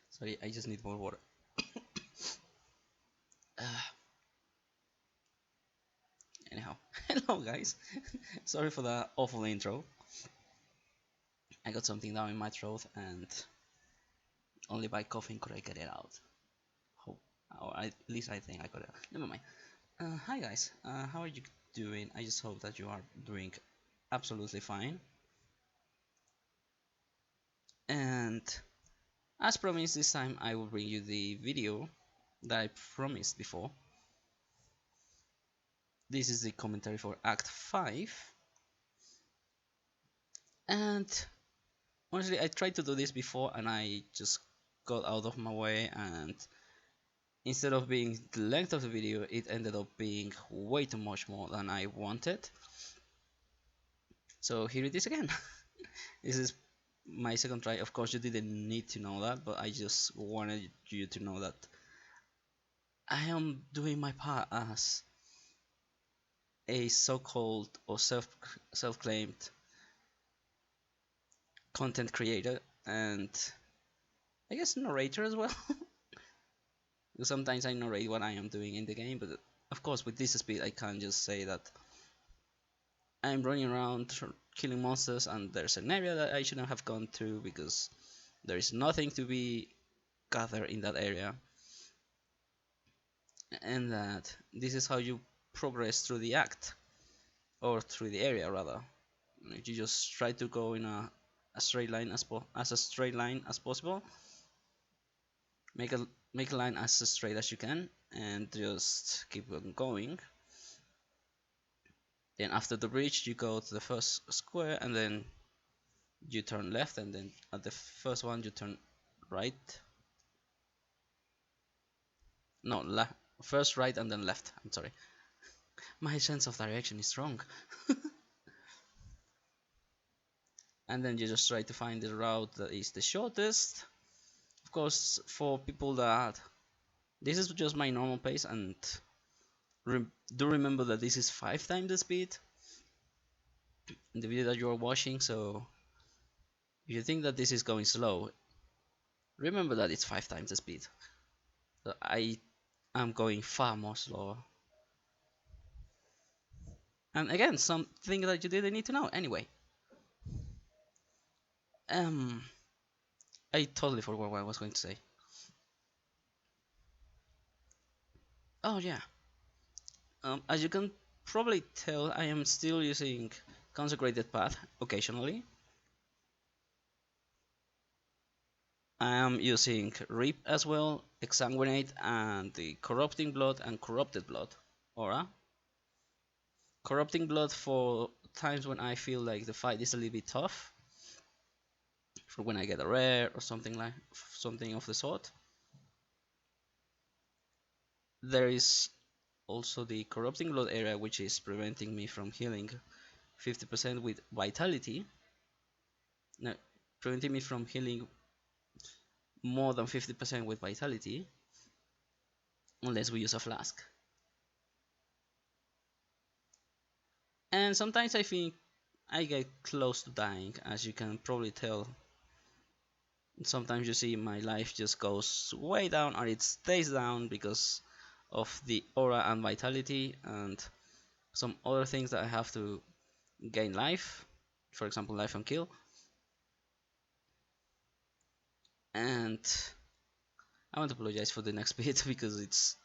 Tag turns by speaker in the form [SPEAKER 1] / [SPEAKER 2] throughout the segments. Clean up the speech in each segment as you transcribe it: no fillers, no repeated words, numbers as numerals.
[SPEAKER 1] Sorry, I just need more water. Uh, Anyhow, hello guys. Sorry for the awful intro. I got something down in my throat, and only by coughing could I get it out. Hope, or at least I think I got it. Never mind. Hi guys. How are you doing? I just hope that you are doing absolutely fine. And as promised, this time I will bring you the video that I promised before. This is the commentary for Act 5. And honestly, I tried to do this before and I just got out of my way, and instead of being the length of the video, it ended up being way too much more than I wanted. So here it is again. This is my second try. Of course, you didn't need to know that, but I just wanted you to know that I am doing my part as a so-called or self-claimed content creator, and I guess narrator as well. Because sometimes I narrate what I am doing in the game, but of course with this speed I can't just say that I'm running around killing monsters and there's an area that I shouldn't have gone to because there is nothing to be gathered in that area, and that this is how you progress through the act, or through the area rather. You just try to go in a straight line as a straight line as possible. Make a line as straight as you can and just keep on going. Then after the bridge you go to the first square and then you turn left, and then at the first one you turn right. No, first right and then left. I'm sorry. My sense of direction is wrong. And then you just try to find the route that is the shortest. Of course, for people that this is just my normal pace, and do remember that this is 5 times the speed in the video that you are watching. So if you think that this is going slow, remember that it's 5 times the speed. So I am going far more slower. And again, something that you didn't need to know anyway. Um, I totally forgot what I was going to say. Oh yeah. As you can probably tell, I am still using Consecrated Path occasionally. I am using Reap as well, Exsanguinate, and the Corrupting Blood and Corrupted Blood aura. Corrupting Blood for times when I feel like the fight is a little bit tough, for when I get a rare or something of the sort. There is also the Corrupting Blood area, which is preventing me from healing 50% with Vitality. No, preventing me from healing more than 50% with Vitality, unless we use a flask. And sometimes I think I get close to dying, as you can probably tell. Sometimes you see my life just goes way down, or it stays down because of the aura and Vitality and some other things that I have to gain life, for example life and kill. And I want to apologize for the next bit because it's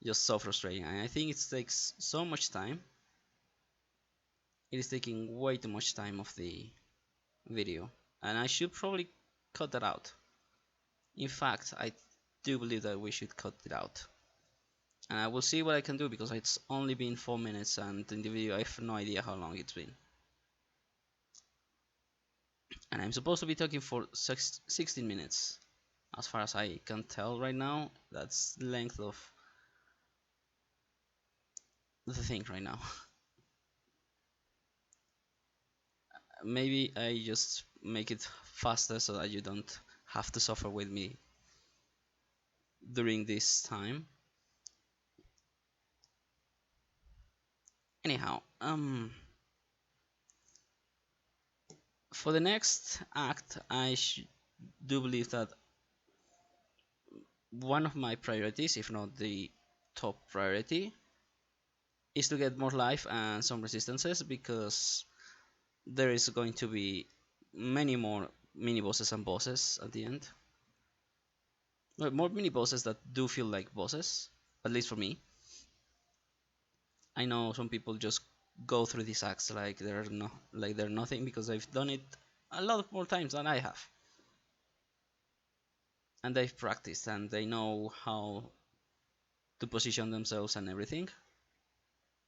[SPEAKER 1] just so frustrating, and I think it takes so much time. It is taking way too much time of the video, and I should probably cut that out. In fact, I do believe that we should cut it out, and I will see what I can do because it's only been 4 minutes, and in the video I have no idea how long it's been. And I'm supposed to be talking for 16 minutes. As far as I can tell right now, that's the length of the thing right now. Maybe I just make it faster so that you don't have to suffer with me during this time. Anyhow, For the next act, do believe that one of my priorities, if not the top priority, is to get more life and some resistances, because there is going to be many more mini bosses and bosses at the end. Well, more mini bosses that do feel like bosses, at least for me. I know some people just go through these acts like they're nothing, because they've done it a lot more times than I have, and they've practiced and they know how to position themselves and everything.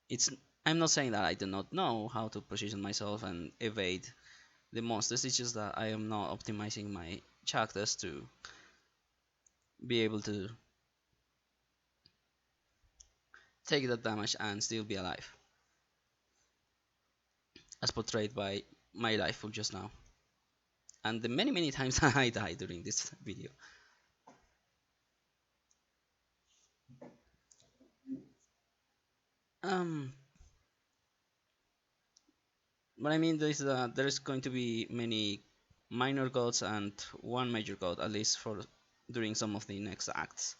[SPEAKER 1] It's I'm not saying that I do not know how to position myself and evade the monsters. It's just that I am not optimizing my characters to be able to take that damage and still be alive, as portrayed by my life full just now, and the many times I died during this video. Um, what I mean is that there's going to be many minor gods and one major god, at least for during some of the next acts.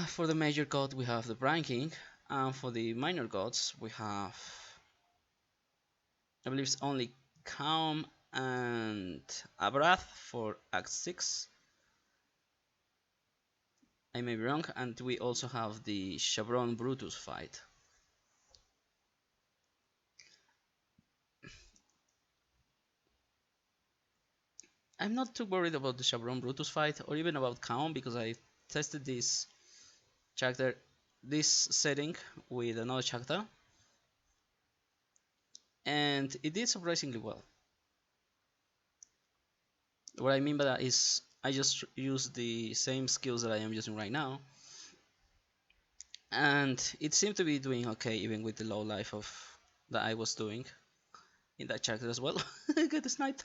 [SPEAKER 1] For the major god we have the Brine King, and for the minor gods we have, I believe it's only Calm and Abrath for Act 6. I may be wrong, and we also have the Shabron Brutus fight. I'm not too worried about the Shabron Brutus fight or even about Calm, because I tested this character, this setting, with another character, and it did surprisingly well. What I mean by that is I just use the same skills that I am using right now, and it seemed to be doing okay even with the low life of that I was doing in that character as well. Get sniped.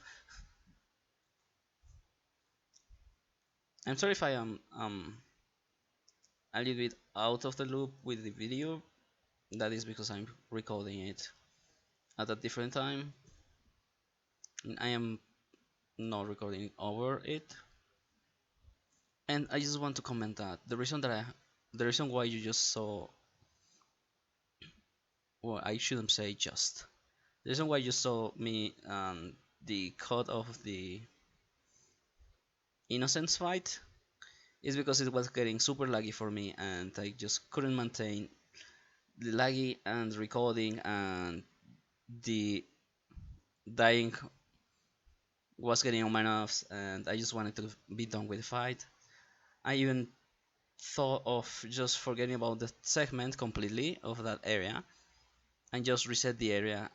[SPEAKER 1] I'm sorry if I am a little bit out of the loop with the video. That is because I'm recording it at a different time. I am not recording over it. And I just want to comment that the reason why you just saw, well, I shouldn't say just, the reason why you saw me the cut of the Innocence fight is because it was getting super laggy for me, and I just couldn't maintain the laggy and recording, and the dying was getting on my nerves, and I just wanted to be done with the fight. I even thought of just forgetting about the segment completely of that area and just reset the area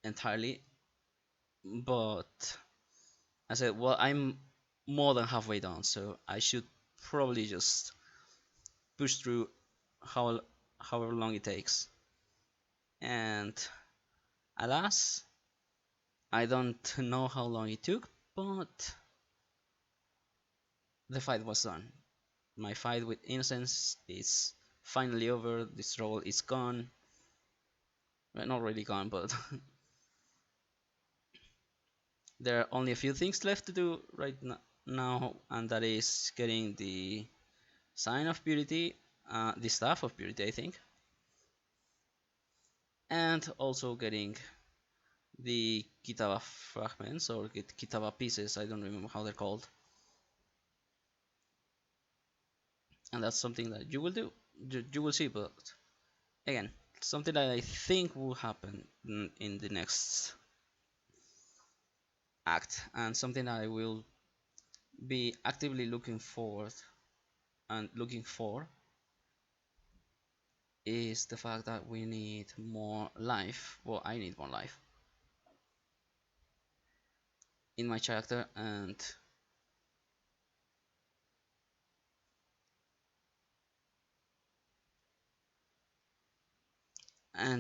[SPEAKER 1] entirely, but I said, well, I'm more than halfway done, so I should probably just push through how however long it takes. And alas, I don't know how long it took, but the fight was done. My fight with Innocence is finally over. The struggle is gone. Well, not really gone, but there are only a few things left to do right now, and that is getting the Sign of Purity, the Staff of Purity, I think, and also getting the Kitaba fragments or Kitaba pieces. I don't remember how they're called, and that's something that you will do. You will see, but again, something that I think will happen in the next act, and something that I will be actively looking forward and looking for, is the fact that we need more life. Well, I need more life in my character, and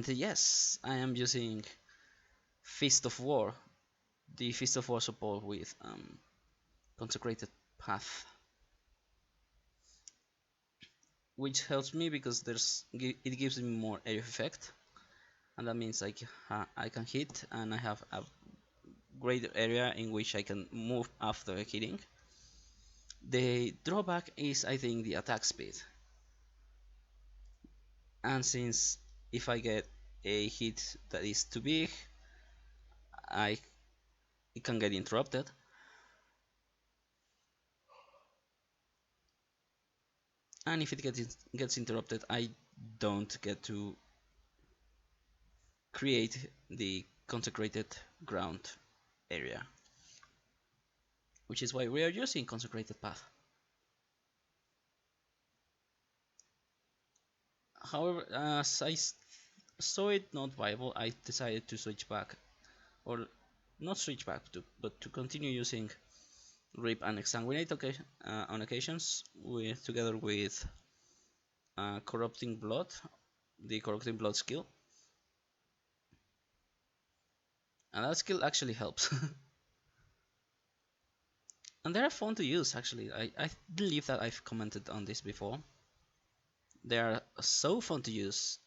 [SPEAKER 1] yes, I am using Fist of War, the Fist of War support with Consecrated Path, which helps me because it gives me more area effect, and that means I can hit, and I have a great area in which I can move after hitting. The drawback is, I think, the attack speed, and since if I get a hit that is too big, I it can get interrupted. And if it gets interrupted, I don't get to create the consecrated ground area, which is why we are using consecrated path. However, as I saw it not viable, I decided to switch back, or not switch back to, but to continue using Reap and Exsanguinate on occasions, together with Corrupting Blood, the Corrupting Blood skill, and that skill actually helps. And they're fun to use actually. I believe that I've commented on this before. They are so fun to use.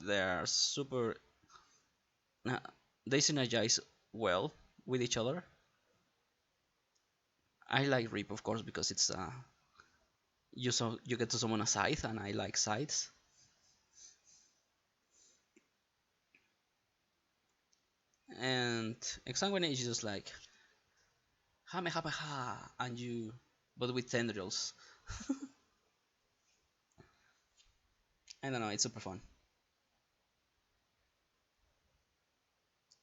[SPEAKER 1] They are super. Uh, they synergize well with each other. I like Reap, of course, because it's you get to summon a scythe, and I like scythes. And Exsanguinate is just like ha, and you, but with tendrils. I don't know, it's super fun.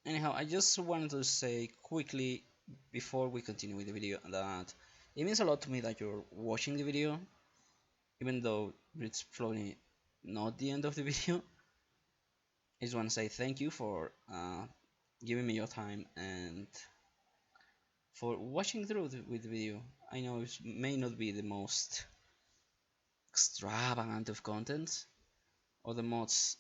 [SPEAKER 1] Anyhow, I just wanted to say quickly before we continue with the video that it means a lot to me that you're watching the video, even though it's probably not the end of the video. I just want to say thank you for giving me your time and for watching through with the video. I know it may not be the most extravagant of content, or the most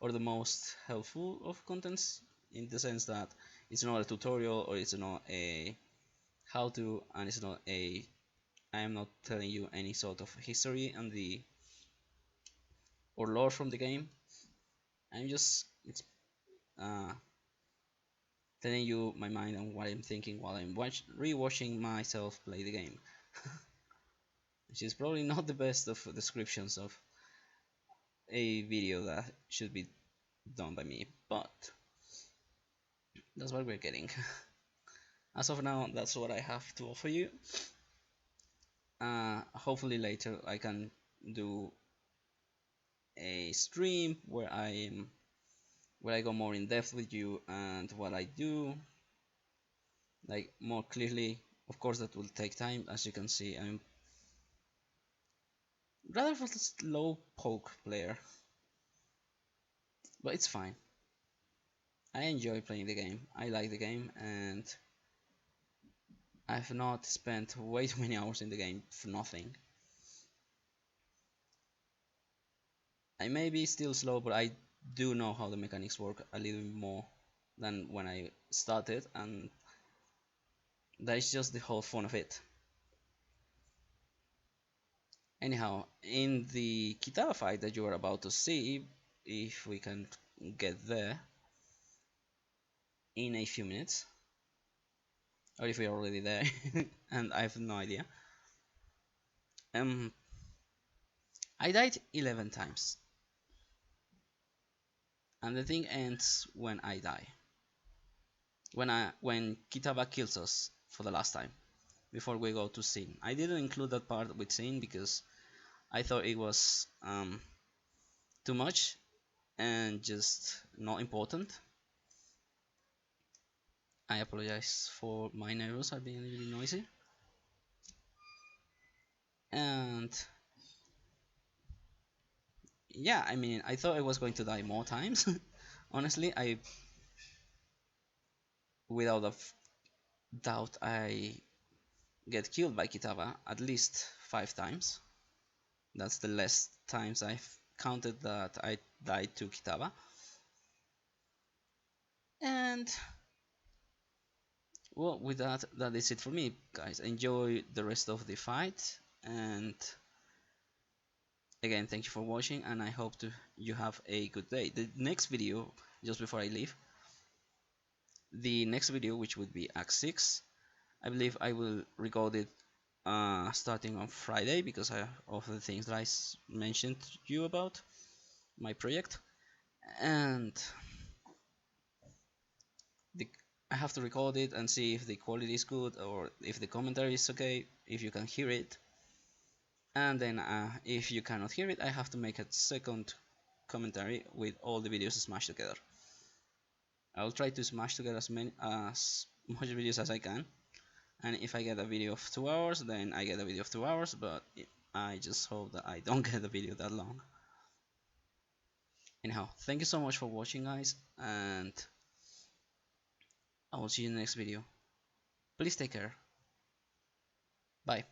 [SPEAKER 1] or the most helpful of contents, in the sense that it's not a tutorial, or it's not a how to, and it's not a I am not telling you any sort of history and the or lore from the game. I'm just it's uh, telling you my mind and what I'm thinking while I'm rewatching myself play the game, which is probably not the best of descriptions of a video that should be done by me, but that's what we're getting. As of now, that's what I have to offer you. Hopefully later I can do a stream where I go more in depth with you and what I do, like more clearly. Of course, that will take time. As you can see, I'm rather of a slow poke player, but it's fine. I enjoy playing the game. I like the game, and I've not spent way too many hours in the game for nothing. I may be still slow, but I do know how the mechanics work a little bit more than when I started, and that is just the whole fun of it. Anyhow, in the Kitara fight that you are about to see, if we can get there in a few minutes, or if we are already there, and I have no idea. I died 11 times, and the thing ends when I die. When Kitaba kills us for the last time, before we go to Sin. I didn't include that part with Sin because I thought it was too much and just not important. I apologize for my neighbors are being really noisy. And yeah, I mean, I thought I was going to die more times. Honestly, I without a doubt I get killed by Kitaba at least 5 times. That's the less times I've counted that I died to Kitaba. And well, with that, that is it for me, guys. Enjoy the rest of the fight, and Again, thank you for watching, and I hope you have a good day. The next video, just before I leave, the next video, which would be Act 6, I believe I will record it starting on Friday because of the things that I mentioned to you about my project, and the, I have to record it and see if the quality is good or if the commentary is okay, if you can hear it, and then if you cannot hear it, I have to make a second commentary with all the videos smashed together. I'll try to smash together as much videos as I can, and if I get a video of 2 hours, then I get a video of 2 hours, but I just hope that I don't get a video that long. Anyhow, thank you so much for watching, guys, and I will see you in the next video. Please take care. Bye.